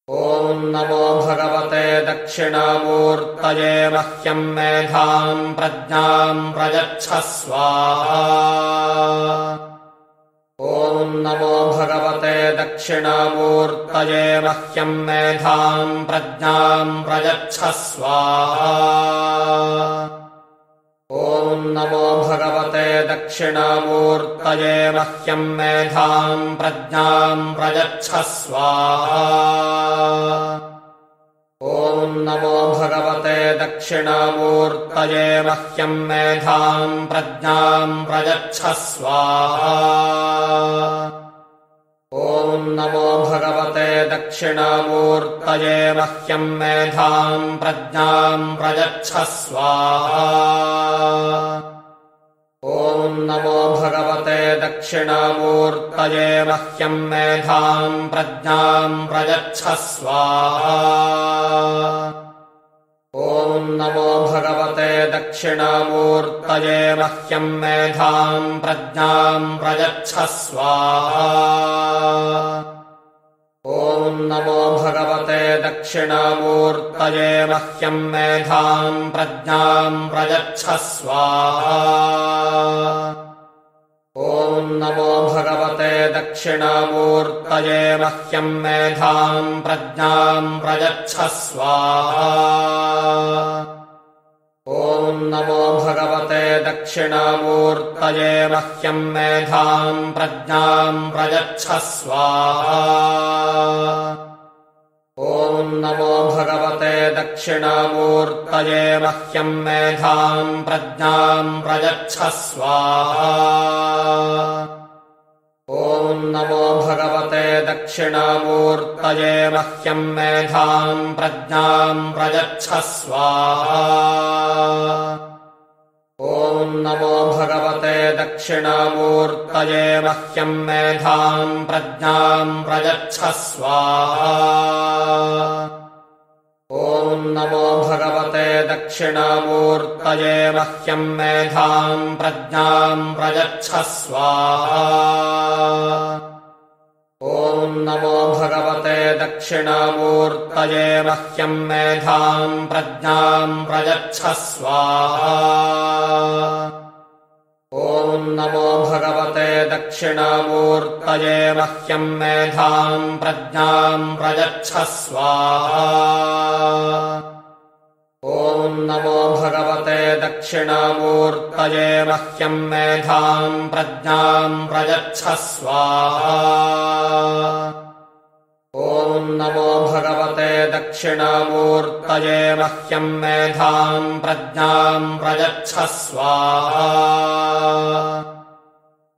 ॐ नमो भगवते दक्षिणामूर्तये मह्यं मेधां प्रज्ञां प्रयच्छ स्वाहा। ॐ नमो भगवते दक्षिणामूर्तये मह्यं मेधां प्रज्ञां प्रयच्छ स्वाहा। ॐ नमो भगवते दक्षिणामूर्तये मह्यं मेधां प्रज्ञां प्रयच्छ स्वाहा। ॐ नमो भगवते दक्षिणामूर्तये मह्यं मेधां प्रज्ञां प्रयच्छ स्वाहा। ॐ नमो भगवते दक्षिणामूर्तये मह्यं मेधां प्रज्ञां प्रयच्छ स्वाहा। ॐ नमो भगवते दक्षिणामूर्तये मह्यं मेधां प्रज्ञां प्रयच्छ स्वाहा। ॐ नमो भगवते दक्षिणामूर्तये मह्यं मेधां प्रज्ञां प्रयच्छ स्वाहा। ॐ नमो भगवते दक्षिणामूर्तये मह्यं मेधां प्रज्ञां प्रयच्छ स्वाहा। ॐ नमो भगवते दक्षिणामूर्तये मह्यं मेधां प्रज्ञां प्रयच्छ स्वाहा। ॐ नमो भगवते दक्षिणामूर्तये मह्यं मेधां प्रज्ञां प्रयच्छ स्वाहा। ॐ नमो भगवते दक्षिणामूर्तये मह्यं मेधां प्रज्ञां प्रयच्छ स्वाहा। ॐ नमो भगवते दक्षिणामूर्तये मह्यं मेधां प्रज्ञां प्रयच्छ स्वाहा। ॐ नमो भगवते दक्षिणामूर्तये मह्यं मेधां प्रज्ञां प्रयच्छ स्वाहा। ॐ नमो भगवते दक्षिणामूर्तये मह्यं मेधां प्रज्ञां प्रयच्छ स्वाहा। ॐ नमो भगवते दक्षिणामूर्तये मह्यं मेधां प्रज्ञां प्रयच्छ स्वाहा। ॐ नमो भगवते दक्षिणामूर्तये मह्यं मेधां प्रज्ञां प्रयच्छ स्वाहा। ॐ नमो भगवते दक्षिणामूर्तये मह्यं मेधां प्रज्ञां प्रयच्छ स्वाहा। ॐ नमो भगवते दक्षिणामूर्तये मह्यं मेधां प्रज्ञां प्रयच्छ स्वाहा।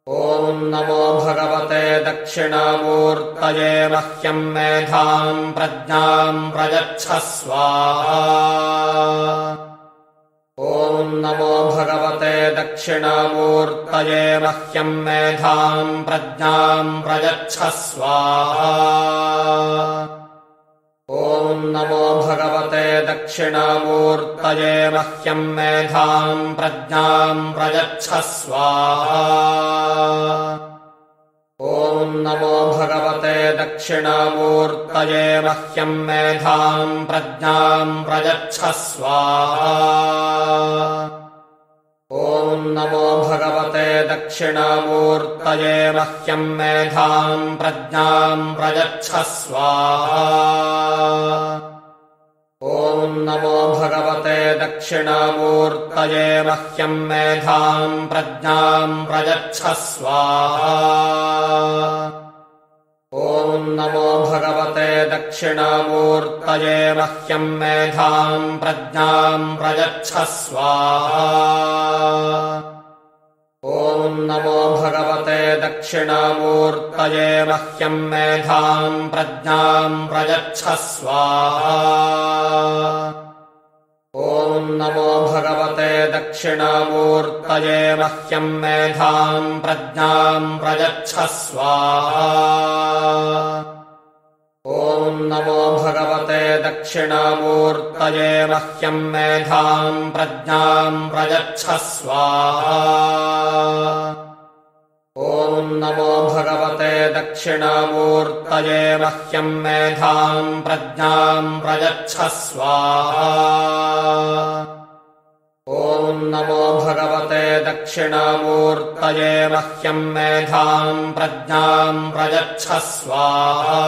ॐ नमो भगवते दक्षिणामूर्तये मह्यं मेधां प्रज्ञां प्रयच्छ स्वाहा। ॐ नमो भगवते दक्षिणामूर्तये मह्यं मेधां प्रज्ञां प्रयच्छ स्वाहा। ॐ नमो भगवते दक्षिणामूर्तये मह्यं मेधां प्रज्ञां प्रयच्छ स्वाहा। ॐ नमो भगवते दक्षिणामूर्तये मह्यं मेधां प्रज्ञां प्रयच्छ स्वाहा। ॐ नमो भगवते दक्षिणामूर्तये मह्यं मेधां प्रज्ञां प्रयच्छ स्वाहा। ॐ नमो भगवते दक्षिणामूर्तये मह्यं मेधां प्रज्ञां प्रयच्छ स्वाहा। ॐ नमो भगवते दक्षिणामूर्तये मह्यं मेधां प्रज्ञां प्रयच्छ स्वाहा। ॐ नमो भगवते दक्षिणामूर्तये मह्यं मेधां प्रज्ञां प्रयच्छ स्वाहा। ॐ नमो भगवते दक्षिणामूर्तये मह्यं मेधां प्रज्ञां प्रयच्छ स्वाहा। ॐ नमो भगवते दक्षिणामूर्तये मह्यं मेधां प्रज्ञां प्रयच्छ स्वाहा। ॐ नमो भगवते दक्षिणामूर्तये मह्यम् मेधाम् प्रज्ञाम् प्रयच्छ स्वाहा। ॐ नमो भगवते दक्षिणामूर्तये मह्यम् मेधाम् प्रज्ञाम् प्रयच्छ स्वाहा।